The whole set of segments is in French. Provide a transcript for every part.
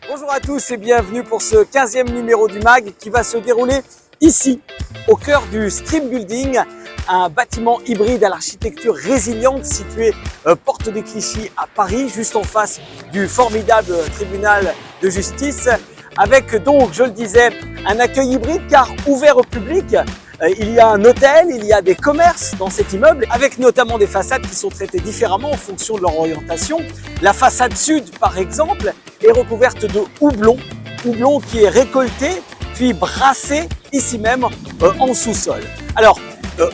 Bonjour à tous et bienvenue pour ce 15e numéro du MAG qui va se dérouler ici, au cœur du Stream Building, un bâtiment hybride à l'architecture résiliente situé porte des Clichy à Paris, juste en face du formidable tribunal de justice, avec donc, je le disais, un accueil hybride car ouvert au public. Il y a un hôtel, il y a des commerces dans cet immeuble, avec notamment des façades qui sont traitées différemment en fonction de leur orientation. La façade sud, par exemple, est recouverte de houblon qui est récolté puis brassé ici même en sous-sol. Alors,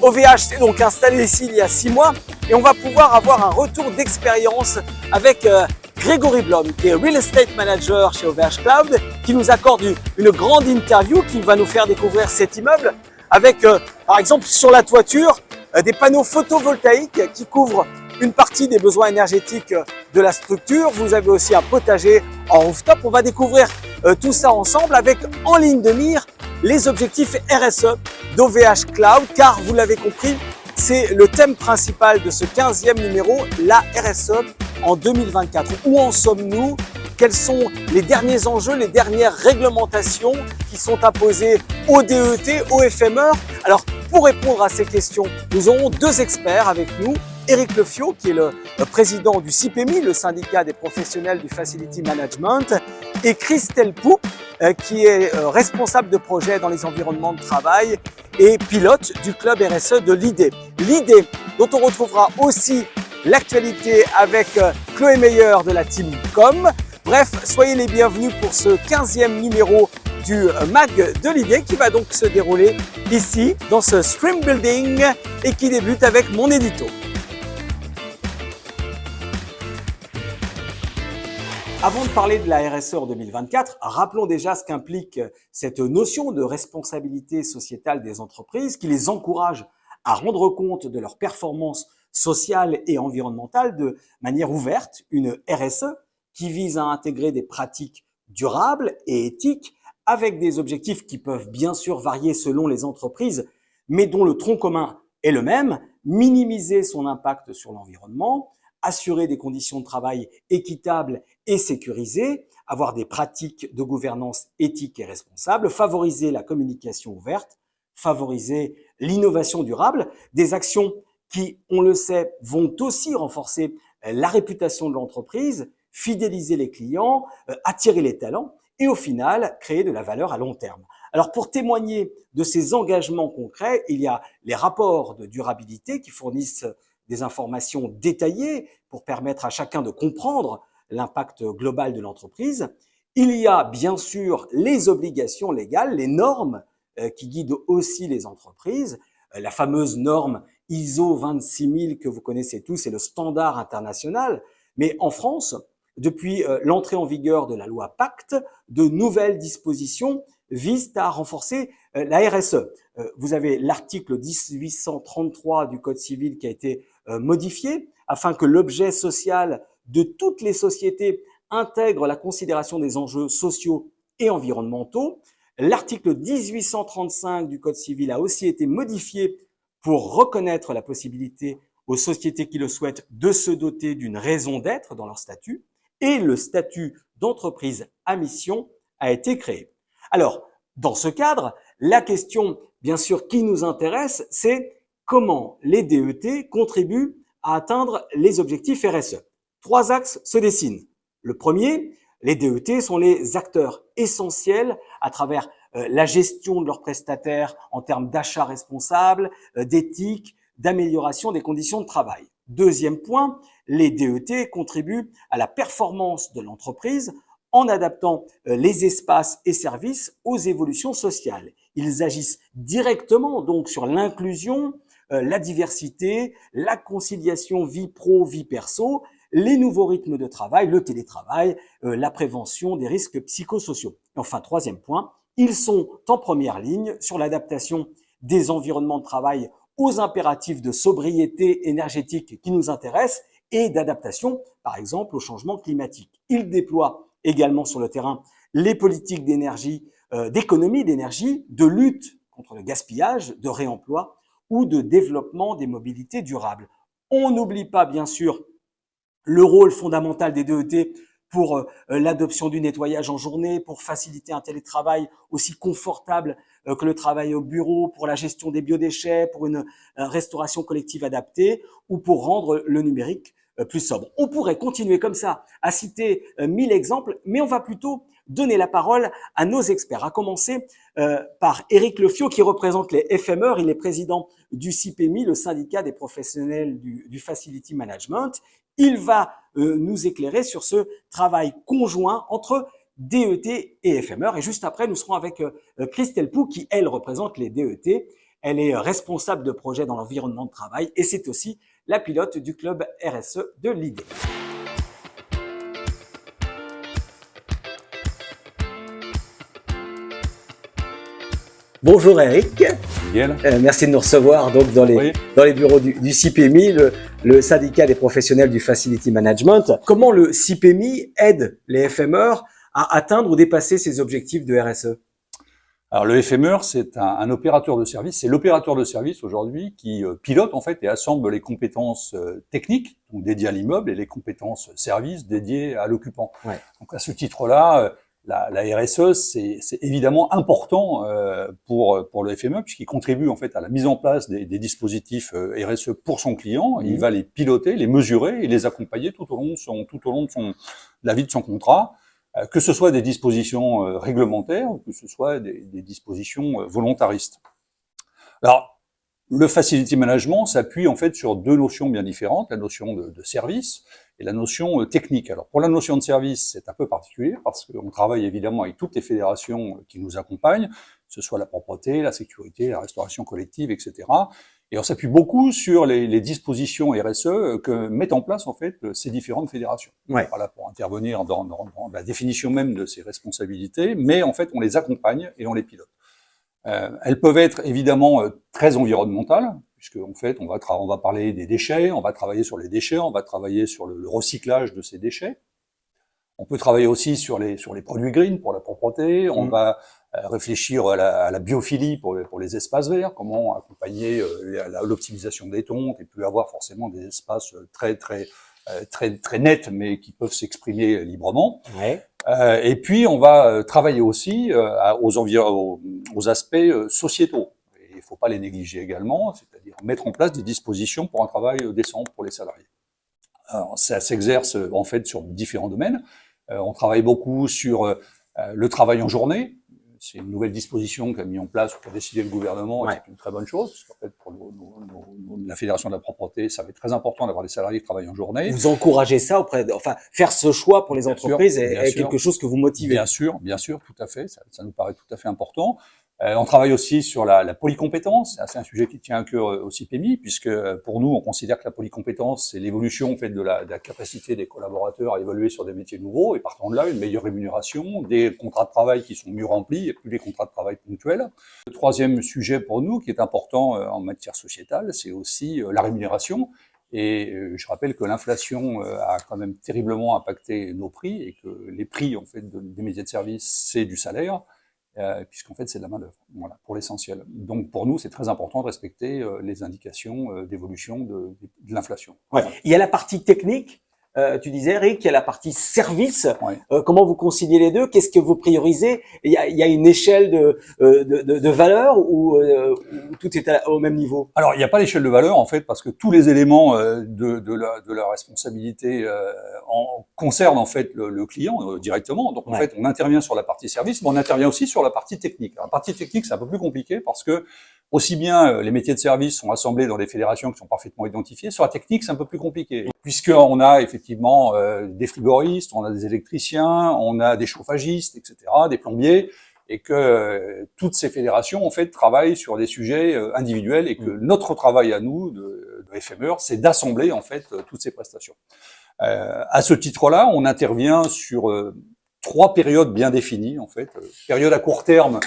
OVH s'est donc installé ici il y a 6 mois et on va pouvoir avoir un retour d'expérience avec Grégory Blom, qui est Real Estate Manager chez OVH Cloud, qui nous accorde une grande interview, qui va nous faire découvrir cet immeuble avec, par exemple, sur la toiture, des panneaux photovoltaïques qui couvrent une partie des besoins énergétiques de la structure. Vous avez aussi un potager en rooftop. On va découvrir tout ça ensemble avec, en ligne de mire, les objectifs RSE d'OVH Cloud, car vous l'avez compris, c'est le thème principal de ce 15e numéro, la RSE en 2024. Où en sommes-nous? Quels sont les derniers enjeux, les dernières réglementations qui sont imposées au DET, au FME? Alors, pour répondre à ces questions, nous aurons 2 experts avec nous. Éric Lefiot, qui est le président du CIPEMI, le syndicat des professionnels du Facility Management, et Christelle Pou, qui est responsable de projet dans les environnements de travail et pilote du club RSE de l'IDE. L'IDE, dont on retrouvera aussi l'actualité avec Chloé Meyer de la team Com. Bref, soyez les bienvenus pour ce 15e numéro du MAG de l'IDE qui va donc se dérouler ici, dans ce Stream Building et qui débute avec mon édito. Avant de parler de la RSE en 2024, rappelons déjà ce qu'implique cette notion de responsabilité sociétale des entreprises qui les encourage à rendre compte de leurs performances sociales et environnementales de manière ouverte, une RSE qui vise à intégrer des pratiques durables et éthiques avec des objectifs qui peuvent bien sûr varier selon les entreprises, mais dont le tronc commun est le même, minimiser son impact sur l'environnement, assurer des conditions de travail équitables et sécurisées, avoir des pratiques de gouvernance éthique et responsable, favoriser la communication ouverte, favoriser l'innovation durable, des actions qui, on le sait, vont aussi renforcer la réputation de l'entreprise, fidéliser les clients, attirer les talents et au final, créer de la valeur à long terme. Alors pour témoigner de ces engagements concrets, il y a les rapports de durabilité qui fournissent des informations détaillées pour permettre à chacun de comprendre l'impact global de l'entreprise. Il y a bien sûr les obligations légales, les normes qui guident aussi les entreprises. La fameuse norme ISO 26000 que vous connaissez tous, c'est le standard international. Mais en France, depuis l'entrée en vigueur de la loi Pacte, de nouvelles dispositions visent à renforcer la RSE. Vous avez l'article 1833 du Code civil qui a été modifié afin que l'objet social de toutes les sociétés intègre la considération des enjeux sociaux et environnementaux. L'article 1835 du Code civil a aussi été modifié pour reconnaître la possibilité aux sociétés qui le souhaitent de se doter d'une raison d'être dans leur statut. Et le statut d'entreprise à mission a été créé. Alors, dans ce cadre, la question, bien sûr, qui nous intéresse, c'est comment les DET contribuent à atteindre les objectifs RSE. 3 axes se dessinent. Le premier, les DET sont les acteurs essentiels à travers la gestion de leurs prestataires en termes d'achat responsable, d'éthique, d'amélioration des conditions de travail. Deuxième point, les DET contribuent à la performance de l'entreprise en adaptant les espaces et services aux évolutions sociales. Ils agissent directement donc sur l'inclusion, la diversité, la conciliation vie pro, vie perso, les nouveaux rythmes de travail, le télétravail, la prévention des risques psychosociaux. Et enfin, troisième point, ils sont en première ligne sur l'adaptation des environnements de travail aux impératifs de sobriété énergétique qui nous intéressent et d'adaptation, par exemple, au changement climatique. Ils déploient également sur le terrain les politiques d'énergie, d'économie d'énergie, de lutte contre le gaspillage, de réemploi ou de développement des mobilités durables. On n'oublie pas, bien sûr, le rôle fondamental des DET pour l'adoption du nettoyage en journée, pour faciliter un télétravail aussi confortable que le travail au bureau, pour la gestion des biodéchets, pour une restauration collective adaptée ou pour rendre le numérique plus sobre. On pourrait continuer comme ça à citer 1000 exemples, mais on va plutôt donner la parole à nos experts, à commencer par Éric Lefio qui représente les FMR, il est président du CIPEMI, le syndicat des professionnels du Facility Management. Il va nous éclairer sur ce travail conjoint entre DET et FMR. Et juste après, nous serons avec Christelle Pou qui, elle, représente les DET. Elle est responsable de projet dans l'environnement de travail et c'est aussi la pilote du club RSE de l'IDE. Bonjour Eric, merci de nous recevoir donc dans les bureaux du CIPEMI, le syndicat des professionnels du Facility Management. Comment le CIPEMI aide les FMR à atteindre ou dépasser ces objectifs de RSE? Alors le FMR, c'est un opérateur de service, c'est l'opérateur de service aujourd'hui qui pilote en fait et assemble les compétences techniques, donc dédiées à l'immeuble, et les compétences services dédiées à l'occupant. Ouais. Donc à ce titre-là, la RSE, c'est évidemment important pour le FME puisqu'il contribue en fait à la mise en place des dispositifs RSE pour son client. Il va les piloter, les mesurer et les accompagner tout au long de la vie de son contrat, que ce soit des dispositions réglementaires ou que ce soit des dispositions volontaristes. Alors, le facility management s'appuie en fait sur deux notions bien différentes, la notion de service et la notion technique. Alors pour la notion de service, c'est un peu particulier parce qu'on travaille évidemment avec toutes les fédérations qui nous accompagnent, que ce soit la propreté, la sécurité, la restauration collective, etc. Et on s'appuie beaucoup sur les dispositions RSE que mettent en place en fait ces différentes fédérations. Ouais. Voilà, pour intervenir dans la définition même de ces responsabilités, mais en fait on les accompagne et on les pilote. Elles peuvent être évidemment très environnementales, puisque en fait on va parler des déchets, on va travailler sur les déchets, on va travailler sur le recyclage de ces déchets. On peut travailler aussi sur les produits green pour la propreté, on va réfléchir à la biophilie pour les espaces verts, comment accompagner l'optimisation des tontes et plus avoir forcément des espaces très nets mais qui peuvent s'exprimer librement. Ouais. Et puis on va travailler aussi aux aspects sociétaux. Et il ne faut pas les négliger également, c'est-à-dire mettre en place des dispositions pour un travail décent pour les salariés. Alors, ça s'exerce en fait sur différents domaines. On travaille beaucoup sur le travail en journée. C'est une nouvelle disposition qu'a mis en place, qu'a décidé le gouvernement, ouais. C'est une très bonne chose, parce qu'en fait, pour la Fédération de la propreté, ça va être très important d'avoir des salariés qui travaillent en journée. Vous encouragez ça faire ce choix pour les entreprises est quelque chose que vous motivez. Bien sûr, tout à fait, ça nous paraît tout à fait important. On travaille aussi sur la polycompétence, c'est un sujet qui tient à cœur au CIPEMI, puisque pour nous, on considère que la polycompétence, c'est l'évolution en fait de la capacité des collaborateurs à évoluer sur des métiers nouveaux, et partant de là, une meilleure rémunération, des contrats de travail qui sont mieux remplis, et plus des contrats de travail ponctuels. Le troisième sujet pour nous, qui est important en matière sociétale, c'est aussi la rémunération. Et je rappelle que l'inflation a quand même terriblement impacté nos prix, et que les prix en fait des métiers de service, c'est du salaire. Puisqu'en fait c'est de la main-d'œuvre, voilà, pour l'essentiel. Donc pour nous c'est très important de respecter les indications d'évolution de l'inflation. Ouais. Il y a la partie technique, tu disais Eric, il y a la partie service. Ouais. Comment vous conciliez les deux? Qu'est-ce que vous priorisez? Il y a une échelle de valeur ou tout est au même niveau? Alors il n'y a pas d'échelle de valeur en fait parce que tous les éléments de la responsabilité concernent en fait le client directement. Donc en fait on intervient sur la partie service, mais on intervient aussi sur la partie technique. Alors, la partie technique c'est un peu plus compliqué parce que aussi bien les métiers de service sont assemblés dans des fédérations qui sont parfaitement identifiées, sur la technique c'est un peu plus compliqué, puisqu'on a effectivement des frigoristes, on a des électriciens, on a des chauffagistes, etc., des plombiers, et que toutes ces fédérations en fait travaillent sur des sujets individuels, et que notre travail à nous de FMR, c'est d'assembler en fait toutes ces prestations. À ce titre-là, on intervient sur 3 périodes bien définies en fait. Période à court terme.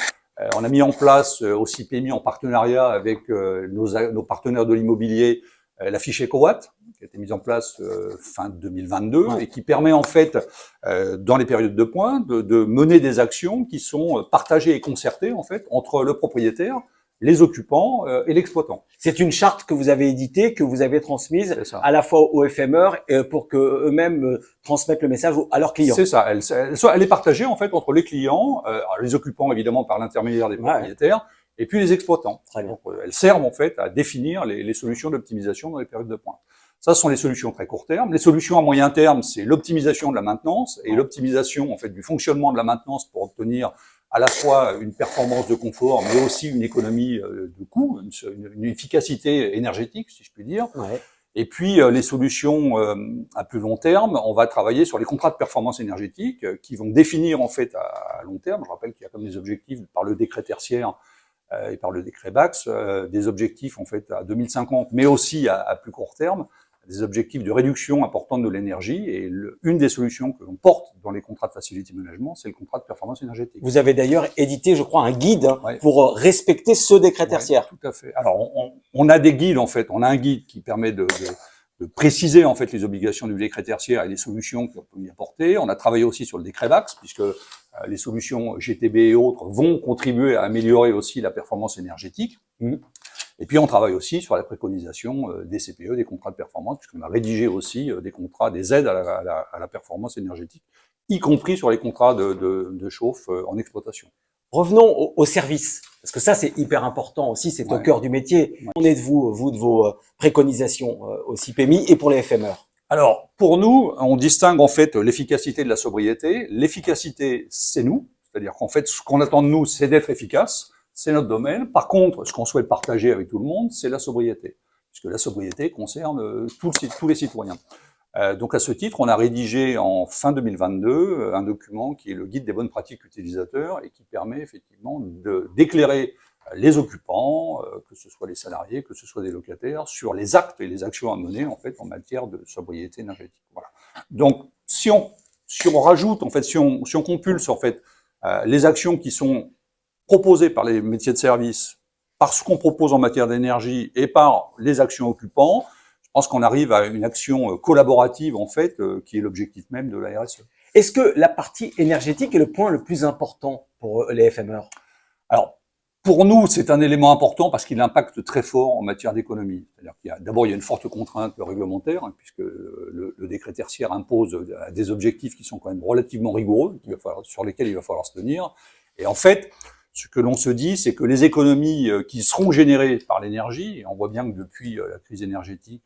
On a mis en place au CIPEMI en partenariat avec nos partenaires de l'immobilier la fiche EcoWatt, qui a été mise en place fin 2022 et qui permet en fait, dans les périodes de pointe, de mener des actions qui sont partagées et concertées en fait entre le propriétaire, les occupants et l'exploitant. C'est une charte que vous avez éditée, que vous avez transmise Ça. à la fois aux FMR pour que eux-mêmes transmettent le message à leurs clients. C'est ça. Elle est partagée en fait entre les clients, les occupants évidemment par l'intermédiaire des propriétaires, et puis les exploitants. Donc, elles servent en fait à définir les solutions d'optimisation dans les périodes de pointe. Ça, ce sont les solutions très court terme. Les solutions à moyen terme, c'est l'optimisation de la maintenance et l'optimisation en fait du fonctionnement de la maintenance pour obtenir à la fois une performance de confort, mais aussi une économie de coût, une efficacité énergétique, si je puis dire. Et puis, les solutions à plus long terme, on va travailler sur les contrats de performance énergétique qui vont définir en fait à long terme. Je rappelle qu'il y a comme des objectifs par le décret tertiaire et par le décret BAX, des objectifs en fait à 2050, mais aussi à plus court terme, des objectifs de réduction importante de l'énergie. Et une des solutions que l'on porte dans les contrats de facility management, c'est le contrat de performance énergétique. Vous avez d'ailleurs édité, je crois, un guide pour respecter ce décret tertiaire. Tout à fait. Alors, on a des guides en fait. On a un guide qui permet de préciser en fait les obligations du décret tertiaire et les solutions qu'on peut y apporter. On a travaillé aussi sur le décret BAX, puisque les solutions GTB et autres vont contribuer à améliorer aussi la performance énergétique. Et puis, on travaille aussi sur la préconisation des CPE, des contrats de performance, puisqu'on a rédigé aussi des contrats, des aides à la performance énergétique, y compris sur les contrats de chauffe en exploitation. Revenons au service, parce que ça, c'est hyper important aussi, c'est au cœur du métier. On est de vous de vos préconisations aussi PMI et pour les FMR. Alors, pour nous, on distingue en fait l'efficacité de la sobriété. L'efficacité, c'est nous, c'est-à-dire qu'en fait, ce qu'on attend de nous, c'est d'être efficace. C'est notre domaine. Par contre, ce qu'on souhaite partager avec tout le monde, c'est la sobriété, puisque la sobriété concerne tous les citoyens. Donc, à ce titre, on a rédigé en fin 2022 un document qui est le guide des bonnes pratiques utilisateurs et qui permet effectivement d'éclairer les occupants, que ce soit les salariés, que ce soit des locataires, sur les actes et les actions à mener en fait en matière de sobriété énergétique. Voilà. Donc, si on rajoute en fait, si on compulse en fait les actions qui sont proposées par les métiers de service, par ce qu'on propose en matière d'énergie et par les actions occupants, je pense qu'on arrive à une action collaborative en fait, qui est l'objectif même de la RSE. Est-ce que la partie énergétique est le point le plus important pour les FMR? Alors, pour nous, c'est un élément important parce qu'il impacte très fort en matière d'économie. C'est-à-dire qu'il y a d'abord une forte contrainte réglementaire, hein, puisque le décret tertiaire impose des objectifs qui sont quand même relativement rigoureux, sur lesquels il va falloir se tenir. Et en fait, ce que l'on se dit, c'est que les économies qui seront générées par l'énergie, et on voit bien que depuis la crise énergétique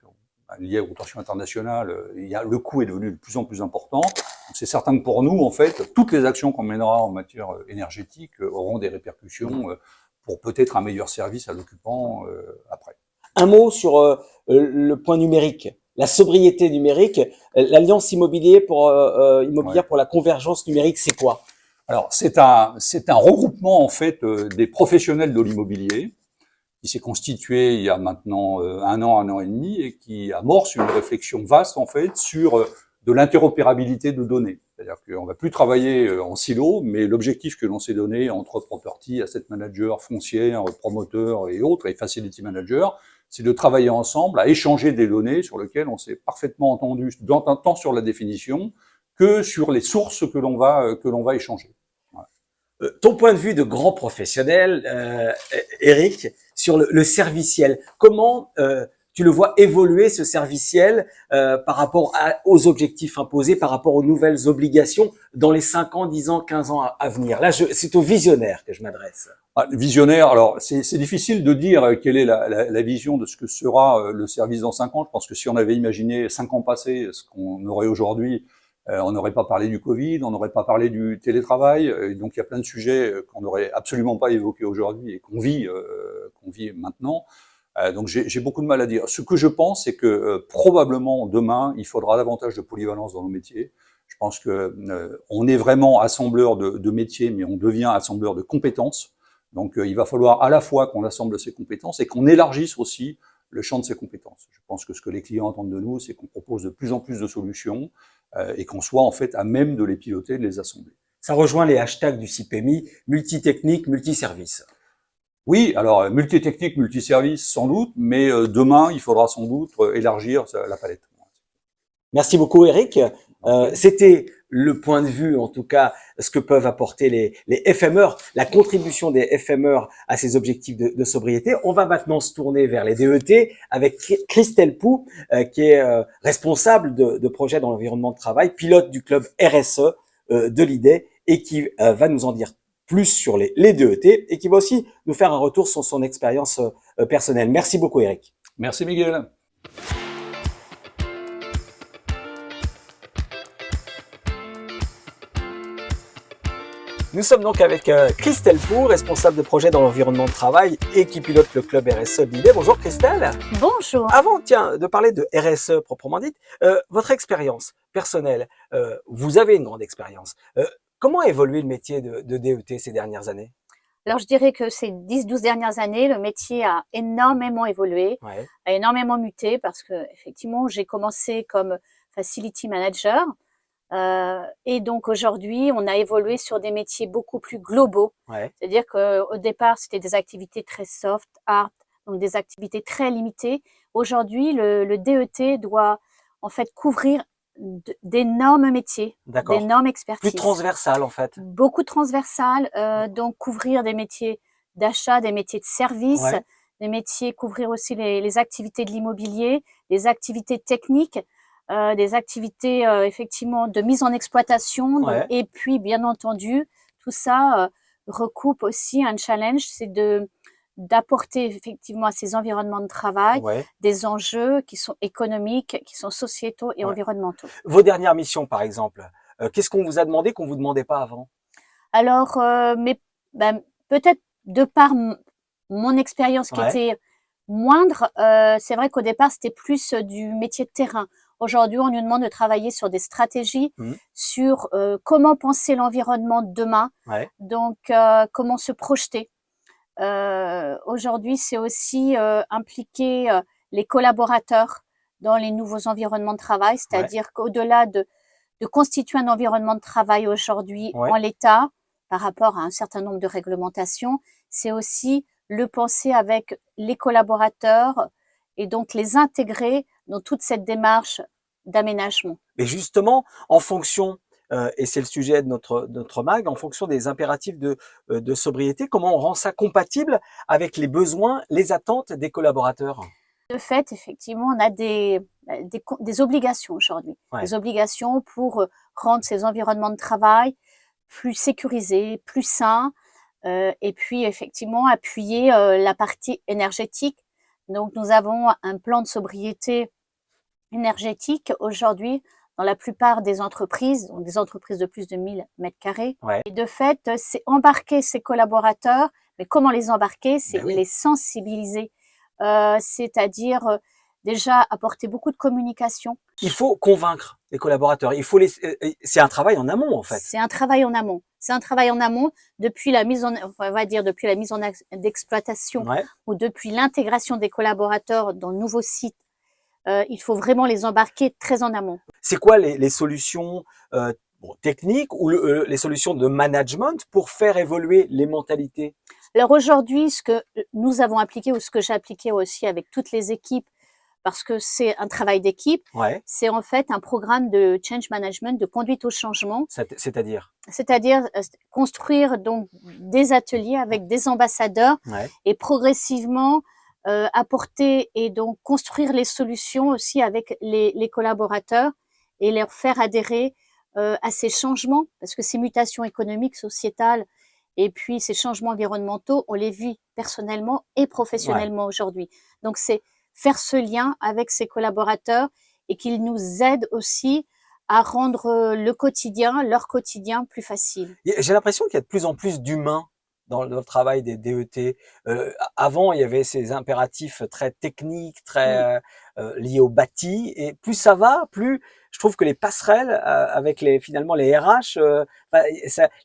liée aux tensions internationales, le coût est devenu de plus en plus important. Donc c'est certain que pour nous, en fait, toutes les actions qu'on mènera en matière énergétique auront des répercussions pour peut-être un meilleur service à l'occupant après. Un mot sur le point numérique, la sobriété numérique. L'Alliance immobilière pour la convergence numérique, c'est quoi? Alors, c'est un regroupement en fait des professionnels de l'immobilier qui s'est constitué il y a maintenant un an et demi et qui amorce une réflexion vaste en fait sur de l'interopérabilité de données. C'est-à-dire qu'on va plus travailler en silo, mais l'objectif que l'on s'est donné entre property, asset manager, foncière, promoteur et autres, et facility manager, c'est de travailler ensemble à échanger des données sur lesquelles on s'est parfaitement entendu, tant sur la définition que sur les sources que l'on va échanger. Ton point de vue de grand professionnel, Eric, sur le serviciel, comment tu le vois évoluer ce serviciel par rapport aux objectifs imposés, par rapport aux nouvelles obligations dans les 5 ans, 10 ans, 15 ans à venir? Là, c'est aux visionnaires que je m'adresse. Visionnaire, alors c'est difficile de dire quelle est la vision de ce que sera le service dans 5 ans. Je pense que si on avait imaginé 5 ans passés ce qu'on aurait aujourd'hui, on n'aurait pas parlé du Covid, on n'aurait pas parlé du télétravail, et donc il y a plein de sujets qu'on n'aurait absolument pas évoqués aujourd'hui et qu'on vit maintenant. Donc j'ai beaucoup de mal à dire. Ce que je pense, c'est que probablement demain, il faudra davantage de polyvalence dans nos métiers. Je pense que on est vraiment assembleur de métiers, mais on devient assembleur de compétences. Donc il va falloir à la fois qu'on assemble ces compétences et qu'on élargisse aussi le champ de ces compétences. Je pense que ce que les clients attendent de nous, c'est qu'on propose de plus en plus de solutions et qu'on soit en fait à même de les piloter, de les assembler. Ça rejoint les hashtags du CIPEMI, multitechnique, multiservice. Oui, alors multitechnique, multiservice sans doute, mais demain, il faudra sans doute élargir la palette. Merci beaucoup Eric. C'était le point de vue, en tout cas, ce que peuvent apporter les FME, la contribution des FME à ces objectifs de sobriété. On va maintenant se tourner vers les DET avec Christelle Pou, qui est responsable de projets dans l'environnement de travail, pilote du club RSE de l'IDE et qui va nous en dire plus sur les DET et qui va aussi nous faire un retour sur son expérience personnelle. Merci beaucoup, Eric. Merci, Miguel. Nous sommes donc avec Christelle Pou, responsable de projet dans l'environnement de travail et qui pilote le club RSE de l'IDE. Bonjour Christelle. Bonjour. Avant, de parler de RSE proprement dite, votre expérience personnelle, vous avez une grande expérience. Comment a évolué le métier de DET ces dernières années? Alors, je dirais que ces 10-12 dernières années, le métier a énormément évolué, a énormément muté parce que, effectivement, j'ai commencé comme Facility Manager. Et donc aujourd'hui, on a évolué sur des métiers beaucoup plus globaux. C'est-à-dire qu'au départ, c'était des activités très soft, hard, donc des activités très limitées. Aujourd'hui, le DET doit en fait couvrir d'énormes métiers, d'énormes expertises. Plus transversal en fait. Beaucoup transversal, donc couvrir des métiers d'achat, des métiers de service, des métiers, couvrir aussi les activités de l'immobilier, les activités techniques. Des activités effectivement de mise en exploitation et puis bien entendu tout ça recoupe aussi un challenge, c'est d'apporter effectivement à ces environnements de travail des enjeux qui sont économiques, qui sont sociétaux et environnementaux. Vos dernières missions par exemple, qu'est-ce qu'on vous a demandé qu'on vous demandait pas avant? Alors peut-être de par mon expérience qui était moindre, c'est vrai qu'au départ c'était plus du métier de terrain. Aujourd'hui, on nous demande de travailler sur des stratégies, sur comment penser l'environnement de demain, donc comment se projeter. Aujourd'hui, c'est aussi impliquer les collaborateurs dans les nouveaux environnements de travail, c'est-à-dire qu'au-delà de constituer un environnement de travail aujourd'hui en l'état, par rapport à un certain nombre de réglementations, c'est aussi le penser avec les collaborateurs et donc les intégrer dans toute cette démarche d'aménagement. Mais justement, en fonction, et c'est le sujet de notre mag, en fonction des impératifs de sobriété, comment on rend ça compatible avec les besoins, les attentes des collaborateurs? De fait, effectivement, on a des obligations aujourd'hui, des obligations pour rendre ces environnements de travail plus sécurisés, plus sains, et puis effectivement appuyer la partie énergétique. Donc nous avons un plan de sobriété énergétique aujourd'hui dans la plupart des entreprises, donc des entreprises de plus de 1000 mètres carrés. Et de fait, c'est embarquer ces collaborateurs, mais comment les embarquer? C'est les sensibiliser, c'est-à-dire déjà apporter beaucoup de communication. Il faut convaincre les collaborateurs. C'est un travail en amont en fait. C'est un travail en amont. C'est un travail en amont depuis la mise en, on va dire depuis la mise en d'exploitation ou depuis l'intégration des collaborateurs dans le nouveau site. Il faut vraiment les embarquer très en amont. C'est quoi les solutions techniques ou les solutions de management pour faire évoluer les mentalités? Alors aujourd'hui, ce que nous avons appliqué ou ce que j'ai appliqué aussi avec toutes les équipes, parce que c'est un travail d'équipe, c'est en fait un programme de change management, de conduite au changement. C'est-à-dire construire donc des ateliers avec des ambassadeurs et progressivement apporter et donc construire les solutions aussi avec les collaborateurs et leur faire adhérer à ces changements, parce que ces mutations économiques, sociétales et puis ces changements environnementaux, on les vit personnellement et professionnellement aujourd'hui. Donc c'est faire ce lien avec ses collaborateurs et qu'ils nous aident aussi à rendre leur quotidien plus facile. J'ai l'impression qu'il y a de plus en plus d'humains dans le travail des DET. Avant, il y avait ces impératifs très techniques, très liés au bâti, et plus ça va, plus je trouve que les passerelles avec finalement les RH,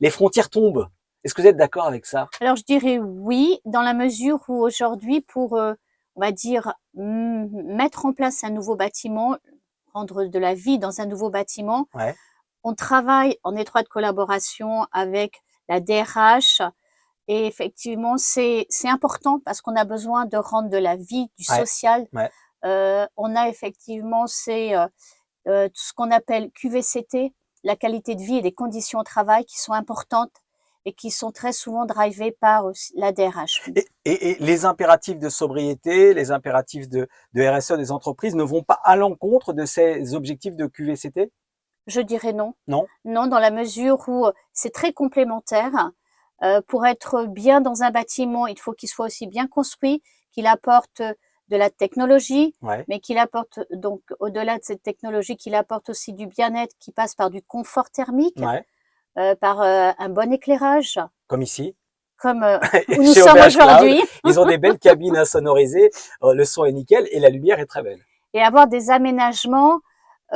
les frontières tombent. Est-ce que vous êtes d'accord avec ça? Alors je dirais oui, dans la mesure où aujourd'hui, pour on va dire mettre en place un nouveau bâtiment, rendre de la vie dans un nouveau bâtiment, on travaille en étroite collaboration avec la DRH. Et effectivement, c'est important parce qu'on a besoin de rendre de la vie, du social. On a effectivement tout ce qu'on appelle QVCT, la qualité de vie et des conditions au travail qui sont importantes et qui sont très souvent drivées par la DRH. Et les impératifs de sobriété, les impératifs de RSE des entreprises ne vont pas à l'encontre de ces objectifs de QVCT? Je dirais non. Non. Non, dans la mesure où c'est très complémentaire. Pour être bien dans un bâtiment, il faut qu'il soit aussi bien construit, qu'il apporte de la technologie, Ouais. mais qu'il apporte donc au-delà de cette technologie, qu'il apporte aussi du bien-être qui passe par du confort thermique, Ouais. par un bon éclairage, Comme ici. comme où nous Chez sommes OVH Cloud, aujourd'hui, ils ont des belles cabines insonorisées, le son est nickel et la lumière est très belle. et avoir des aménagements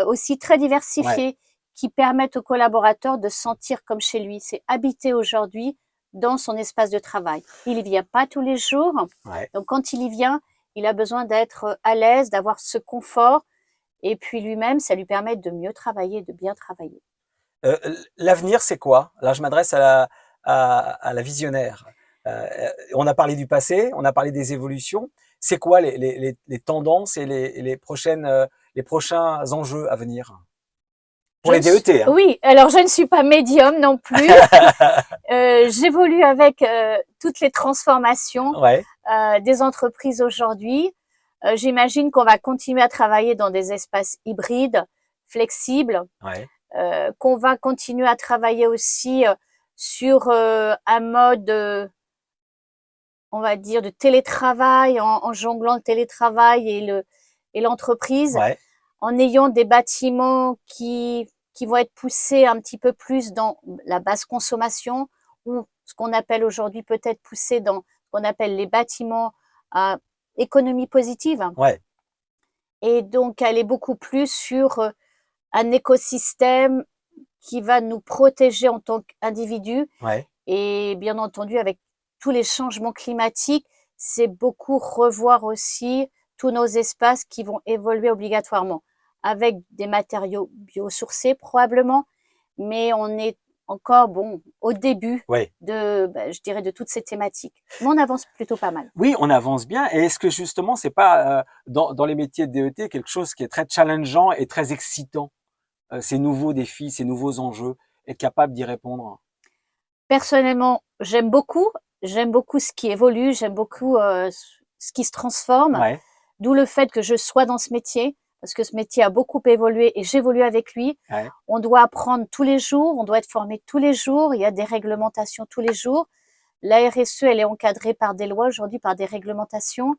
aussi très Ouais. diversifiés qui permettent aux collaborateurs de se sentir comme chez lui. C'est habiter aujourd'hui dans son espace de travail. Il y vient pas tous les jours, Ouais. donc quand il y vient, il a besoin d'être à l'aise, d'avoir ce confort, et puis lui-même, ça lui permet de mieux travailler, de bien travailler. L'avenir, c'est quoi? Là, je m'adresse à la visionnaire. On a parlé du passé, on a parlé des évolutions. C'est quoi les tendances et les prochains enjeux à venir? Pour les DET, hein. Oui, alors je ne suis pas médium non plus. J'évolue avec toutes les transformations Ouais. des entreprises aujourd'hui. J'imagine qu'on va continuer à travailler dans des espaces hybrides, flexibles, Ouais. qu'on va continuer à travailler aussi sur un mode, on va dire, de télétravail, en jonglant le télétravail et l'entreprise, Ouais. en ayant des bâtiments qui vont être poussés un petit peu plus dans la basse consommation, ou ce qu'on appelle aujourd'hui peut-être poussés dans ce qu'on appelle les bâtiments à économie positive. Ouais. Et donc aller beaucoup plus sur un écosystème qui va nous protéger en tant qu'individus. Ouais. Et bien entendu, avec tous les changements climatiques, c'est beaucoup revoir aussi tous nos espaces qui vont évoluer obligatoirement avec des matériaux biosourcés probablement, mais on est encore au début Ouais. je dirais de toutes ces thématiques. Mais on avance plutôt pas mal. Oui, on avance bien. Et est-ce que justement, c'est pas dans les métiers de DET quelque chose qui est très challengeant et très excitant, ces nouveaux défis, ces nouveaux enjeux, être capable d'y répondre? Personnellement, j'aime beaucoup. J'aime beaucoup ce qui évolue. J'aime beaucoup ce qui se transforme. Ouais. D'où le fait que je sois dans ce métier, parce que ce métier a beaucoup évolué et j'évolue avec lui. Ouais. On doit apprendre tous les jours, on doit être formé tous les jours, il y a des réglementations tous les jours. La RSE, elle est encadrée par des lois aujourd'hui, par des réglementations.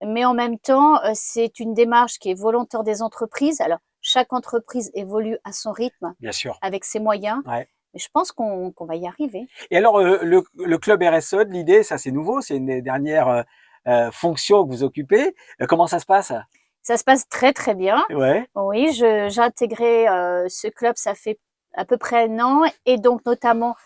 Mais en même temps, c'est une démarche qui est volontaire des entreprises. Alors, chaque entreprise évolue à son rythme, Bien sûr. avec ses moyens. Ouais. Mais je pense qu'on va y arriver. Et alors, le club RSE, de l'idée, ça c'est nouveau, c'est une des dernières fonctions que vous occupez. Comment ça se passe? Ça se passe très très bien. Ouais. Oui, j'ai intégré ce club, ça fait à peu près 1 an. Et donc, notamment,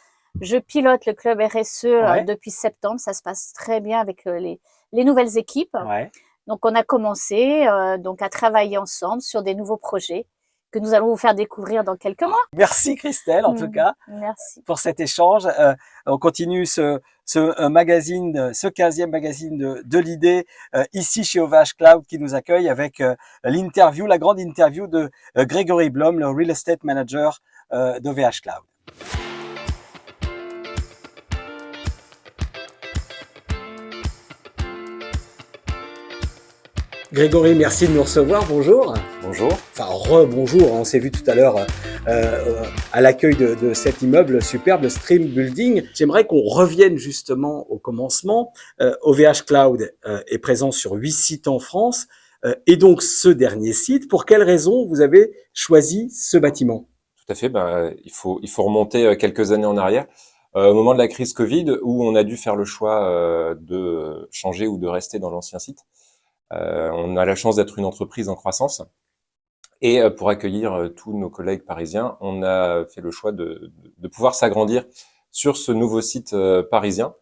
je pilote le club RSE Ouais. depuis septembre. Ça se passe très bien avec les nouvelles équipes. Ouais. Donc, on a commencé donc à travailler ensemble sur des nouveaux projets que nous allons vous faire découvrir dans quelques mois. Merci Christelle, en tout cas, Merci. pour cet échange. On continue ce magazine, ce 15e magazine de l'idée ici chez OVH Cloud qui nous accueille avec l'interview, la grande interview de Grégory Blom, le Real Estate Manager d'OVH Cloud. Grégory, merci de nous recevoir. Bonjour. Bonjour. Enfin, rebonjour. On s'est vu tout à l'heure à l'accueil de cet immeuble superbe, le Stream Building. J'aimerais qu'on revienne justement au commencement. OVH Cloud est présent sur 8 sites en France. Et donc, ce dernier site, pour quelles raisons vous avez choisi ce bâtiment? Tout à fait. Il faut remonter quelques années en arrière. Au moment de la crise Covid, où on a dû faire le choix de changer ou de rester dans l'ancien site. On a la chance d'être une entreprise en croissance. Et pour accueillir tous nos collègues parisiens, on a fait le choix de pouvoir s'agrandir sur ce nouveau site parisien.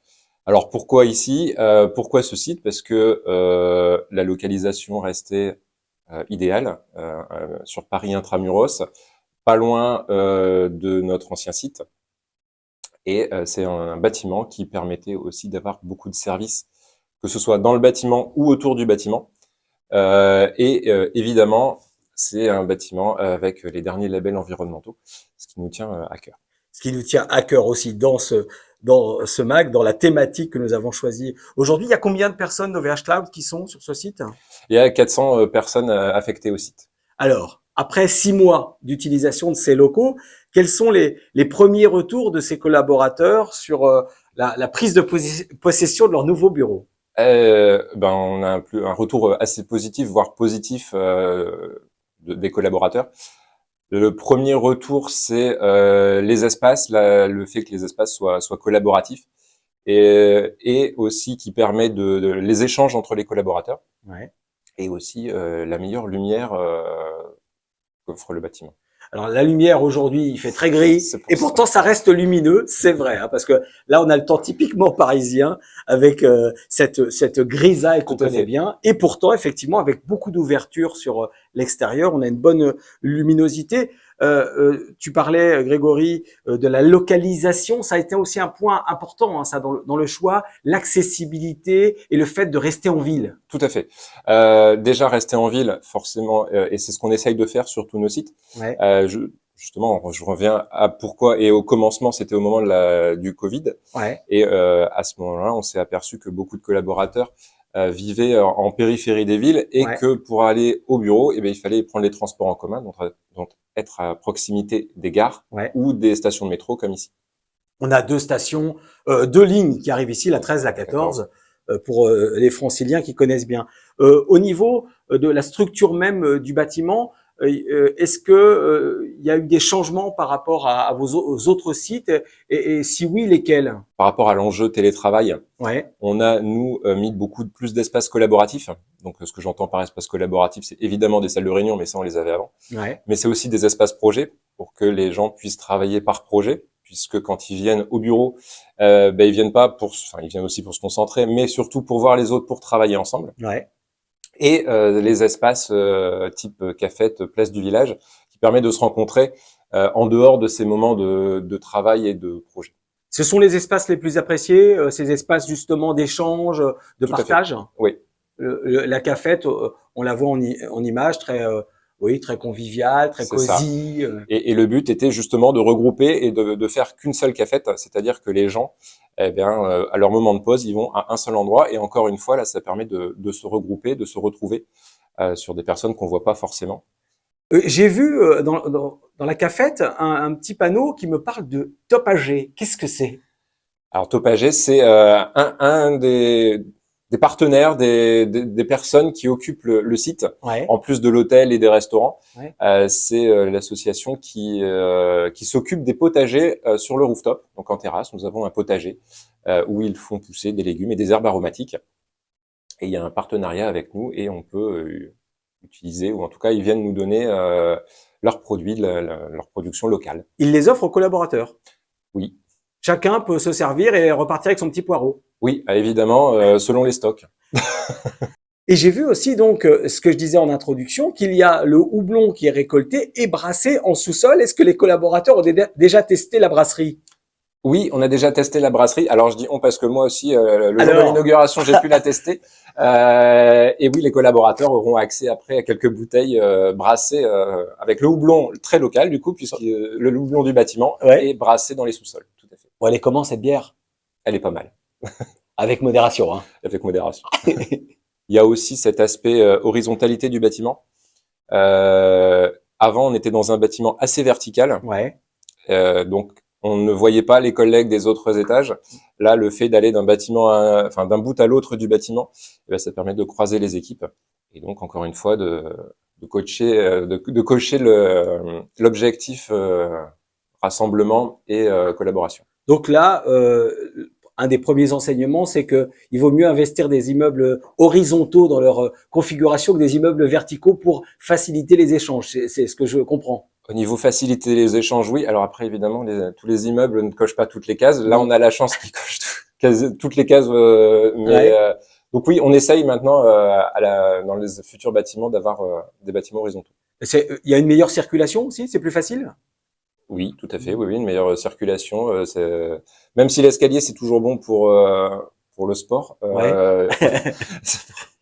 Alors pourquoi ici? Pourquoi ce site? Parce que la localisation restait idéale sur Paris Intramuros, pas loin de notre ancien site. Et c'est un bâtiment qui permettait aussi d'avoir beaucoup de services, que ce soit dans le bâtiment ou autour du bâtiment. Évidemment, c'est un bâtiment avec les derniers labels environnementaux, ce qui nous tient à cœur. Ce qui nous tient à cœur aussi dans ce MAG, dans la thématique que nous avons choisie aujourd'hui. Il y a combien de personnes d'OVH Cloud qui sont sur ce site? Il y a 400 personnes affectées au site. Alors, après 6 mois d'utilisation de ces locaux, quels sont les premiers retours de ces collaborateurs sur la prise de possession de leur nouveau bureau? On a un retour assez positif, voire positif des collaborateurs. Le premier retour, c'est les espaces, le fait que les espaces soient collaboratifs et aussi qui permet les échanges entre les collaborateurs. Ouais. Et aussi la meilleure lumière qu'offre le bâtiment. Alors la lumière aujourd'hui, il fait très gris et pourtant ça reste lumineux, c'est vrai, hein, parce que là on a le temps typiquement parisien avec cette grisaille qu'on connaît bien et pourtant effectivement avec beaucoup d'ouverture sur l'extérieur, on a une bonne luminosité. Tu parlais, Grégory, de la localisation, ça a été aussi un point important, hein, ça dans le choix, l'accessibilité et le fait de rester en ville. Tout à fait. Déjà rester en ville, forcément, et c'est ce qu'on essaye de faire sur tous nos sites. Ouais. Justement, je reviens à pourquoi et au commencement, c'était au moment du Covid. Ouais. Et à ce moment-là, on s'est aperçu que beaucoup de collaborateurs vivaient en périphérie des villes et que pour aller au bureau, il fallait prendre les transports en commun, donc être à proximité des gares ou des stations de métro comme ici. On a 2 stations, 2 lignes qui arrivent ici, la 13, la 14, pour les franciliens qui connaissent bien. Au niveau de la structure même du bâtiment, est-ce que il y a eu des changements par rapport aux autres sites et si oui, lesquels? Par rapport à l'enjeu télétravail, on a mis beaucoup plus d'espaces collaboratifs. Donc ce que j'entends par espace collaboratif, c'est évidemment des salles de réunion, mais ça on les avait avant. Mais c'est aussi des espaces projets pour que les gens puissent travailler par projet, puisque quand ils viennent au bureau, ils viennent pas ils viennent aussi pour se concentrer, mais surtout pour voir les autres, pour travailler ensemble. Et les espaces type cafette, place du village, qui permet de se rencontrer en dehors de ces moments de travail et de projet. Ce sont les espaces les plus appréciés, ces espaces justement d'échange, de partage. Oui. La cafette, on la voit en image, très conviviale, très cosy. Et le but était justement de regrouper et de faire qu'une seule cafette, c'est-à-dire que les gens, à leur moment de pause, ils vont à un seul endroit. Et encore une fois, là, ça permet de se regrouper, de se retrouver sur des personnes qu'on voit pas forcément. J'ai vu dans la cafette un petit panneau qui me parle de Top AG. Qu'est-ce que c'est? Alors Top AG, c'est un des partenaires, des personnes qui occupent le site, en plus de l'hôtel et des restaurants. C'est l'association qui s'occupe des potagers sur le rooftop. Donc en terrasse, nous avons un potager où ils font pousser des légumes et des herbes aromatiques. Et il y a un partenariat avec nous et on peut utiliser, ou en tout cas, ils viennent nous donner leurs produits, leur production locale. Ils les offrent aux collaborateurs? Oui. Chacun peut se servir et repartir avec son petit poireau? Oui, évidemment, selon les stocks. Et j'ai vu aussi donc ce que je disais en introduction, qu'il y a le houblon qui est récolté et brassé en sous-sol. Est-ce que les collaborateurs ont déjà testé la brasserie? Oui, on a déjà testé la brasserie. Alors je dis on parce que moi aussi, le jour de l'inauguration, j'ai pu la tester. Et oui, les collaborateurs auront accès après à quelques bouteilles brassées avec le houblon très local du coup, puisque le houblon du bâtiment est brassé dans les sous-sols. Tout à fait. Bon, elle est comment cette bière? Elle est pas mal. Avec modération, hein. Avec modération. Il y a aussi cet aspect horizontalité du bâtiment. Avant, on était dans un bâtiment assez vertical. Donc on ne voyait pas les collègues des autres étages. Là, le fait d'aller d'un bâtiment, d'un bout à l'autre du bâtiment, ça permet de croiser les équipes. Et donc, encore une fois, de coacher l'objectif rassemblement et collaboration. Donc là, un des premiers enseignements, c'est que il vaut mieux investir des immeubles horizontaux dans leur configuration que des immeubles verticaux pour faciliter les échanges. C'est ce que je comprends. Au niveau faciliter les échanges, oui. Alors après, évidemment, tous les immeubles ne cochent pas toutes les cases. Là, on a la chance qu'ils cochent toutes les cases. Donc oui, on essaye maintenant dans les futurs bâtiments d'avoir des bâtiments horizontaux. Il y a une meilleure circulation aussi, c'est plus facile? Oui, tout à fait. Oui, une meilleure circulation. Même si l'escalier c'est toujours bon pour pour le sport. Ouais.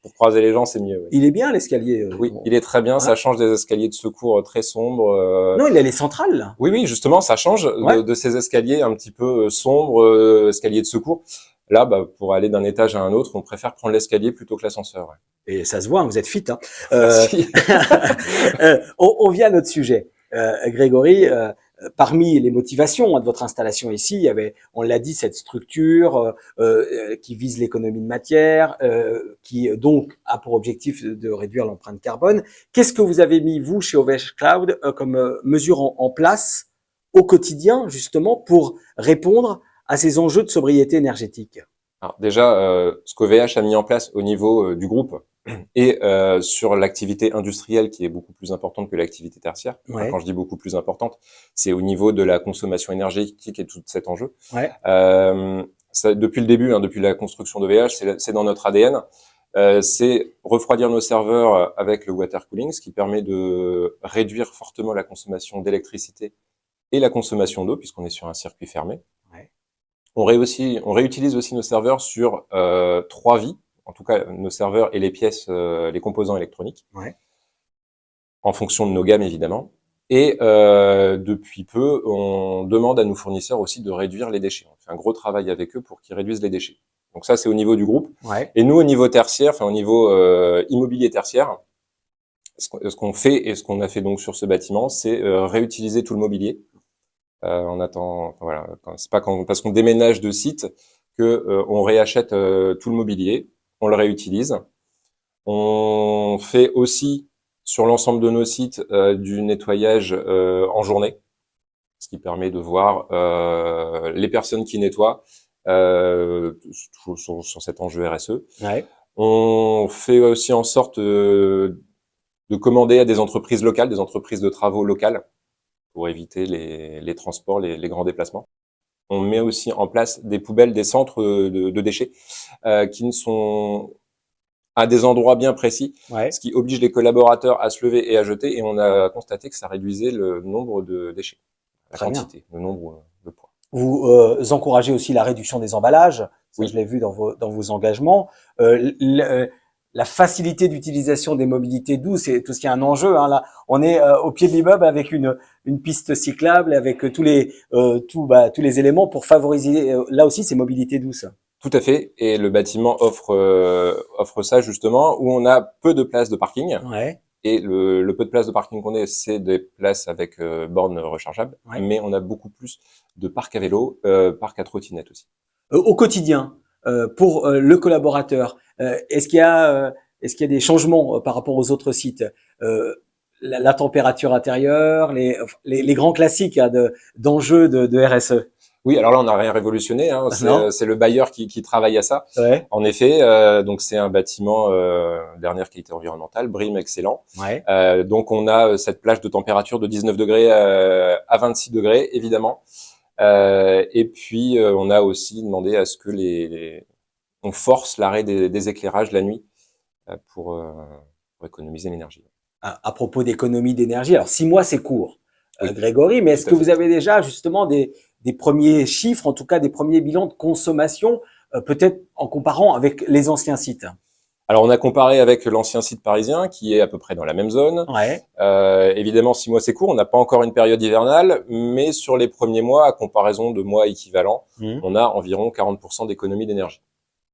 Pour croiser les gens, c'est mieux. Oui, Il est bien l'escalier. oui, il est très bien. Ouais. Ça change des escaliers de secours très sombres. Non, il a les centrales là. Oui, oui, justement, ça change Ouais. de ces escaliers un petit peu sombres, escaliers de secours. Là, pour aller d'un étage à un autre, on préfère prendre l'escalier plutôt que l'ascenseur. Ouais. Et ça se voit, hein, vous êtes fit. Hein. Merci. On vient à notre sujet. Grégory, parmi les motivations de votre installation ici, il y avait, on l'a dit, cette structure qui vise l'économie de matière, qui donc a pour objectif de réduire l'empreinte carbone. Qu'est-ce que vous avez mis, vous, chez OVH Cloud, comme mesure en place au quotidien, justement, pour répondre à ces enjeux de sobriété énergétique? Alors déjà, ce qu'OVH a mis en place au niveau du groupe et sur l'activité industrielle qui est beaucoup plus importante que l'activité tertiaire. Ouais. Enfin, quand je dis beaucoup plus importante, c'est au niveau de la consommation énergétique et tout cet enjeu. Ouais. Ça, depuis le début, depuis la construction d'OVH, c'est dans notre ADN. C'est refroidir nos serveurs avec le water cooling, ce qui permet de réduire fortement la consommation d'électricité et la consommation d'eau, puisqu'on est sur un circuit fermé. Ouais. On réutilise aussi nos serveurs sur 3 vies, en tout cas nos serveurs et les pièces, les composants électroniques, Ouais. en fonction de nos gammes évidemment. Et depuis peu, on demande à nos fournisseurs aussi de réduire les déchets. On fait un gros travail avec eux pour qu'ils réduisent les déchets. Donc ça, c'est au niveau du groupe. Ouais. Et nous, au niveau tertiaire, enfin au niveau immobilier tertiaire, ce qu'on fait et ce qu'on a fait donc sur ce bâtiment, c'est réutiliser tout le mobilier. On attend, voilà, c'est pas parce qu'on déménage de site que on réachète tout le mobilier, on le réutilise. On fait aussi sur l'ensemble de nos sites du nettoyage en journée, ce qui permet de voir les personnes qui nettoient sur cet enjeu RSE. Ouais. On fait aussi en sorte de commander à des entreprises locales, des entreprises de travaux locales, pour éviter les transports, les grands déplacements. On met aussi en place des poubelles, des centres de déchets qui ne sont à des endroits bien précis, Ouais. ce qui oblige les collaborateurs à se lever et à jeter. Et on a constaté que ça réduisait le nombre de déchets, la Très quantité, le nombre de poids. Vous encouragez aussi la réduction des emballages. Ça, Oui. je l'ai vu dans vos engagements. La facilité d'utilisation des mobilités douces, c'est tout ce qui est un enjeu. Hein, là, on est au pied de l'immeuble avec une piste cyclable, avec tous les éléments pour favoriser là aussi ces mobilités douces. Tout à fait. Et le bâtiment offre ça justement, où on a peu de places de parking. Ouais. Et le peu de places de parking qu'on a, c'est des places avec bornes rechargeables. Ouais. Mais on a beaucoup plus de parcs à vélo, parcs à trottinette aussi. Au quotidien, pour le collaborateur, est-ce qu'il y a des changements par rapport aux autres sites? La température intérieure, les grands classiques d'enjeux de RSE. Oui, alors là, on n'a rien révolutionné. Hein. C'est le bailleur qui travaille à ça. Ouais. En effet, donc c'est un bâtiment dernière qualité environnementale, BREEAM excellent. Ouais. Donc on a cette plage de température de 19 degrés à 26 degrés, évidemment. Et puis on a aussi demandé à ce que on force l'arrêt des éclairages la nuit pour économiser l'énergie. À propos d'économie d'énergie, alors 6 mois c'est court, oui. Grégory, mais est-ce que vous avez déjà justement des premiers chiffres, en tout cas des premiers bilans de consommation, peut-être en comparant avec les anciens sites? Alors on a comparé avec l'ancien site parisien qui est à peu près dans la même zone. Ouais. Évidemment 6 mois c'est court, on n'a pas encore une période hivernale, mais sur les premiers mois, à comparaison de mois équivalents, on a environ 40% d'économie d'énergie.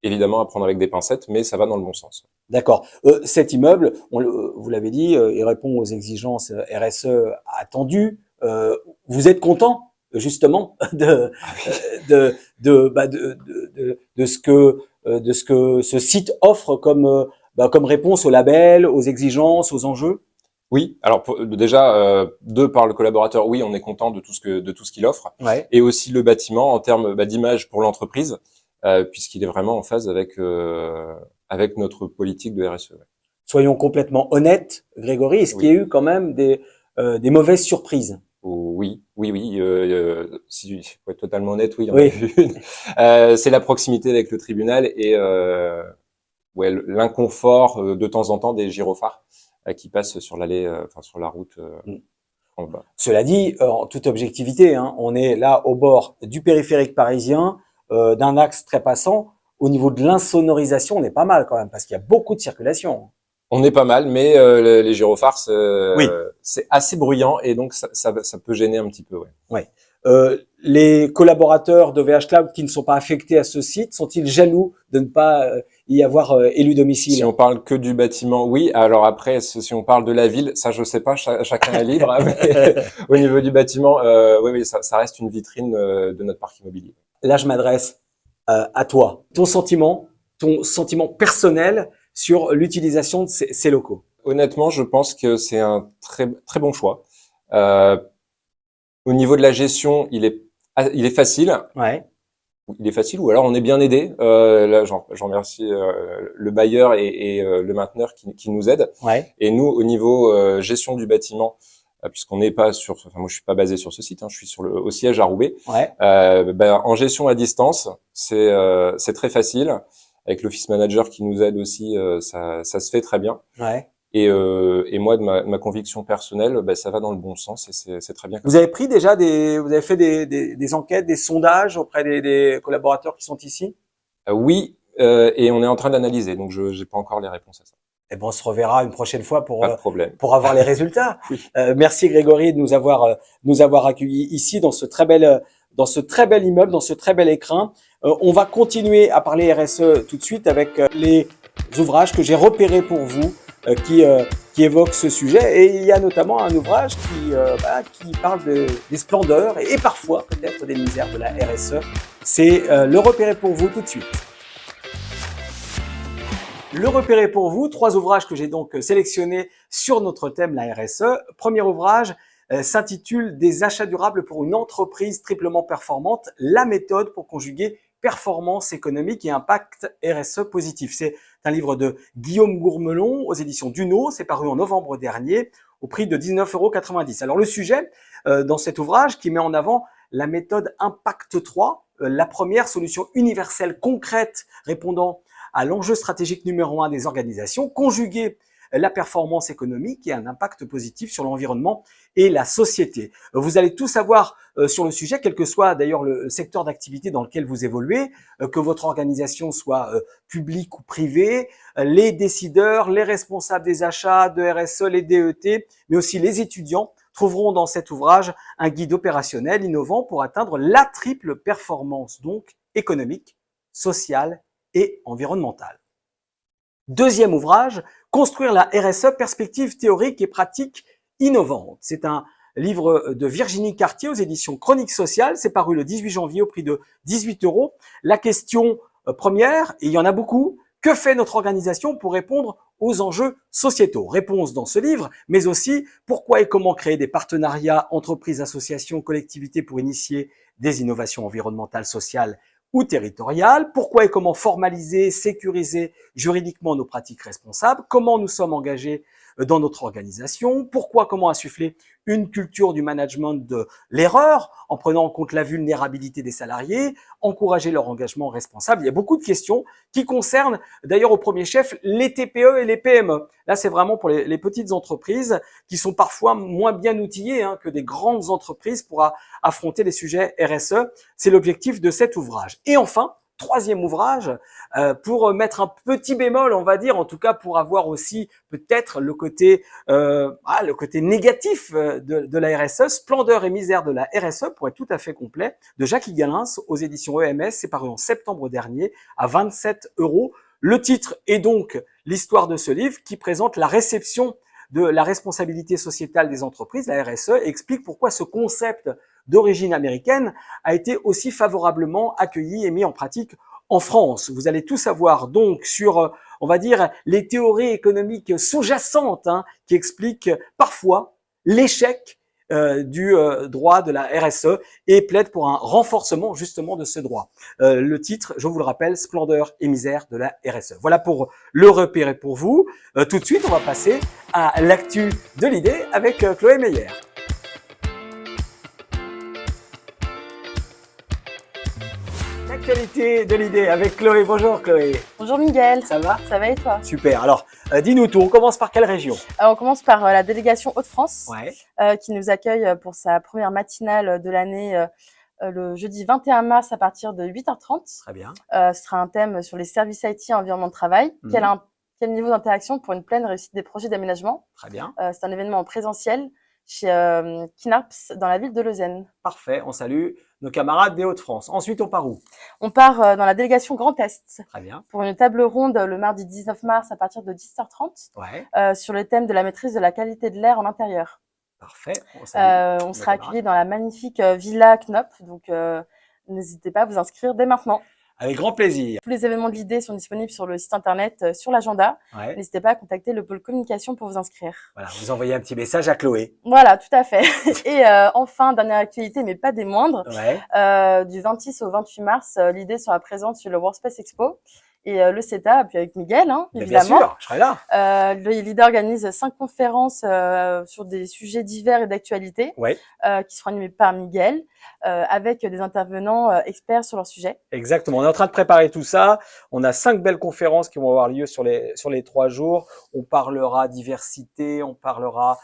Évidemment à prendre avec des pincettes, mais ça va dans le bon sens. D'accord. Cet immeuble, vous l'avez dit, il répond aux exigences RSE attendues. Vous êtes content justement de ce que ce site offre comme réponse au label, aux exigences, aux enjeux? Oui, alors déjà de par le collaborateur, oui, on est content de tout ce qu'il offre, ouais. Et aussi le bâtiment en termes d'image pour l'entreprise, puisqu'il est vraiment en phase avec notre politique de RSE. Ouais. Soyons complètement honnêtes, Grégory, est-ce qu'il y a eu quand même des mauvaises surprises? Oui. Si je faut être totalement honnête, oui, il y en a eu une. C'est la proximité avec le tribunal et l'inconfort de temps en temps des gyrophares qui passent sur l'allée, sur la route en bas. Cela dit, en toute objectivité, hein, on est là au bord du périphérique parisien, d'un axe très passant. au niveau de l'insonorisation, on est pas mal quand même, parce qu'il y a beaucoup de circulation. On est pas mal, mais les gyrophares, Oui. c'est assez bruyant et donc ça peut gêner un petit peu. Ouais. Ouais. Les collaborateurs de VH Cloud qui ne sont pas affectés à ce site, sont-ils jaloux de ne pas y avoir élu domicile? Si on parle que du bâtiment, oui. Alors après, si on parle de la ville, ça je sais pas, chacun est libre. Mais au niveau du bâtiment, oui, ça reste une vitrine de notre parc immobilier. Là, je m'adresse à toi. Ton sentiment personnel sur l'utilisation de ces locaux. Honnêtement, je pense que c'est un très très bon choix. Au niveau de la gestion, il est facile. Ouais. Il est facile ou alors on est bien aidé. Là, j'en remercie le bailleur et le mainteneur qui nous aident. Ouais. Et nous, au niveau gestion du bâtiment, puisqu'on n'est pas sur, enfin moi je suis pas basé sur ce site, je suis au siège à Roubaix. Ouais. En gestion à distance, c'est très facile. Avec l'office manager qui nous aide aussi, ça se fait très bien. Ouais. Et moi, de ma conviction personnelle, ça va dans le bon sens et c'est très bien. Vous avez pris déjà vous avez fait des enquêtes, des sondages auprès des collaborateurs qui sont ici? Oui, et on est en train d'analyser, donc je n'ai pas encore les réponses à ça. Eh ben, on se reverra une prochaine fois pour Pas de problème. pour avoir les résultats. Oui. Merci Grégory de nous avoir accueillis ici dans ce très bel immeuble, dans ce très bel écrin. On va continuer à parler RSE tout de suite avec les ouvrages que j'ai repérés pour vous qui évoquent ce sujet. Et il y a notamment un ouvrage qui parle des splendeurs et parfois peut-être des misères de la RSE. C'est le repéré pour vous tout de suite. Le repéré pour vous, 3 ouvrages que j'ai donc sélectionnés sur notre thème, la RSE. Premier ouvrage s'intitule « Des achats durables pour une entreprise triplement performante, la méthode pour conjuguer performance économique et impact RSE positif ». C'est un livre de Guillaume Gourmelon aux éditions Duno. C'est paru en novembre dernier au prix de 19,90 €. Alors le sujet dans cet ouvrage qui met en avant la méthode Impact 3, la première solution universelle concrète répondant à l'enjeu stratégique numéro 1 des organisations, conjuguer la performance économique et un impact positif sur l'environnement et la société. Vous allez tout savoir sur le sujet, quel que soit d'ailleurs le secteur d'activité dans lequel vous évoluez, que votre organisation soit publique ou privée, les décideurs, les responsables des achats de RSE, les DET, mais aussi les étudiants trouveront dans cet ouvrage un guide opérationnel innovant pour atteindre la triple performance, donc économique, sociale et environnementale. Deuxième ouvrage, Construire la RSE, perspective théorique et pratique innovante. C'est un livre de Virginie Cartier aux éditions Chroniques Sociales. C'est paru le 18 janvier au prix de 18 €. La question première, et il y en a beaucoup, que fait notre organisation pour répondre aux enjeux sociétaux? Réponse dans ce livre, mais aussi pourquoi et comment créer des partenariats entreprises, associations, collectivités pour initier des innovations environnementales, sociales ou territoriales, pourquoi et comment formaliser, sécuriser juridiquement nos pratiques responsables, comment nous sommes engagés dans notre organisation, pourquoi, comment insuffler une culture du management de l'erreur en prenant en compte la vulnérabilité des salariés, encourager leur engagement responsable. Il y a beaucoup de questions qui concernent d'ailleurs au premier chef les TPE et les PME. Là, c'est vraiment pour les petites entreprises qui sont parfois moins bien outillées que des grandes entreprises pour affronter les sujets RSE. C'est l'objectif de cet ouvrage. Et enfin, troisième ouvrage, pour mettre un petit bémol, on va dire, en tout cas pour avoir aussi peut-être le côté négatif de la RSE, Splendeur et misère de la RSE, pour être tout à fait complet, de Jacques Galens aux éditions EMS. C'est paru en septembre dernier à 27 €. Le titre est donc l'histoire de ce livre qui présente la réception de la responsabilité sociétale des entreprises, la RSE, et explique pourquoi ce concept d'origine américaine a été aussi favorablement accueilli et mis en pratique en France. Vous allez tout savoir donc sur, on va dire, les théories économiques sous-jacentes qui expliquent parfois l'échec du droit de la RSE et plaident pour un renforcement justement de ce droit. Le titre, je vous le rappelle, Splendeur et misère de la RSE. Voilà pour le repérer pour vous. Tout de suite, on va passer à l'actu de l'idée avec Chloé Meyer. L'actualité de l'idée avec Chloé. Bonjour Chloé. Bonjour Miguel. Ça va? Ça va et toi? Super. Alors, dis-nous tout. On commence par quelle région? On commence par la délégation Hauts-de-France Ouais. qui nous accueille pour sa première matinale de l'année le jeudi 21 mars à partir de 8h30. Très bien. Ce sera un thème sur les services IT et environnement de travail. Mhm. Quel niveau d'interaction pour une pleine réussite des projets d'aménagement? Très bien. C'est un événement en présentiel chez Knarps dans la ville de Lausanne. Parfait. On salue nos camarades des Hauts-de-France. Ensuite, on part où? On part dans la délégation Grand Est Très bien. pour une table ronde le mardi 19 mars à partir de 10h30 Ouais. sur le thème de la maîtrise de la qualité de l'air en intérieur. Parfait. On salue On nos sera camarades. accueillis dans la magnifique Villa Knop, donc n'hésitez pas à vous inscrire dès maintenant. Avec grand plaisir. Tous les événements de l'idée sont disponibles sur le site internet, sur l'agenda. Ouais. N'hésitez pas à contacter le pôle communication pour vous inscrire. Voilà, vous envoyez un petit message à Chloé. Voilà, tout à fait. Et enfin, dernière actualité, mais pas des moindres, Ouais. du 26 au 28 mars, l'idée sera présente sur le Workspace Expo. Et le CETA, puis avec Miguel, hein, Mais bien évidemment. sûr, je serai là. L'IDA organise 5 conférences sur des sujets divers et d'actualité Ouais. qui seront animées par Miguel, avec des intervenants experts sur leur sujet. Exactement. On est en train de préparer tout ça. On a 5 belles conférences qui vont avoir lieu sur les 3 jours. On parlera diversité, on parlera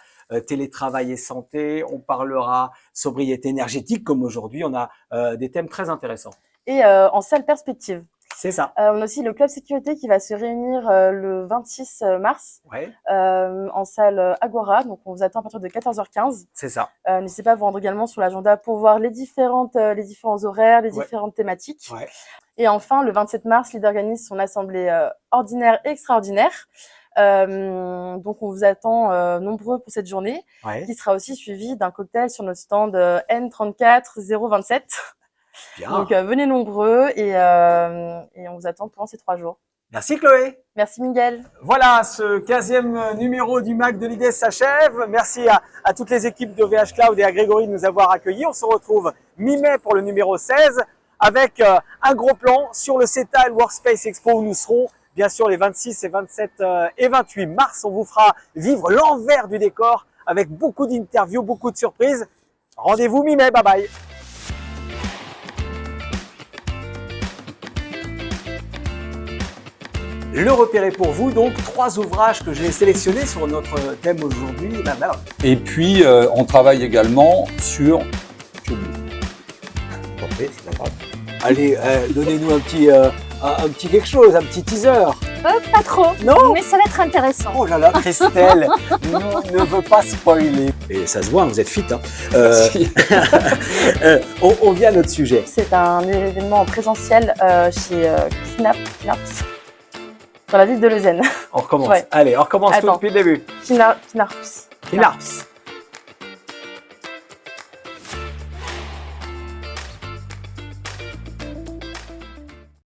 télétravail et santé, on parlera sobriété énergétique comme aujourd'hui. On a des thèmes très intéressants. Et en salle perspective. C'est ça. On a aussi le club sécurité qui va se réunir le 26 mars Ouais, en salle Agora. Donc on vous attend à partir de 14h15. c'est ça. N'hésitez pas à vous rendre également sur l'agenda pour voir les différents horaires, les Ouais. différentes thématiques. Ouais. Et enfin, le 27 mars, l'IDA organise son assemblée ordinaire et extraordinaire. Donc on vous attend nombreux pour cette journée, Ouais. qui sera aussi suivie d'un cocktail sur notre stand N34 027. Bien. Donc venez nombreux et on vous attend pendant ces 3 jours. Merci Chloé. Merci Miguel. Voilà, ce 15e numéro du MAC de l'IDES s'achève. Merci à toutes les équipes de VH Cloud et à Grégory de nous avoir accueillis. On se retrouve mi-mai pour le numéro 16 avec un gros plan sur le CETA et le Workspace Expo où nous serons bien sûr les 26 et 27 et 28 mars. On vous fera vivre l'envers du décor avec beaucoup d'interviews, beaucoup de surprises. Rendez-vous mi-mai, bye bye. Le repérer pour vous, donc 3 ouvrages que j'ai sélectionnés sur notre thème aujourd'hui. Et puis, on travaille également sur... Allez, donnez-nous un petit quelque chose, un petit teaser. Pas trop, Non. mais ça va être intéressant. Oh là là, Christelle ne veut pas spoiler. Et ça se voit, vous êtes fit. Hein. On vient à notre sujet. C'est un événement en présentiel chez Knarps dans la ville de Lausanne. On recommence. Ouais. Allez, on recommence tout Attends. depuis le début. Knarps. Knarps.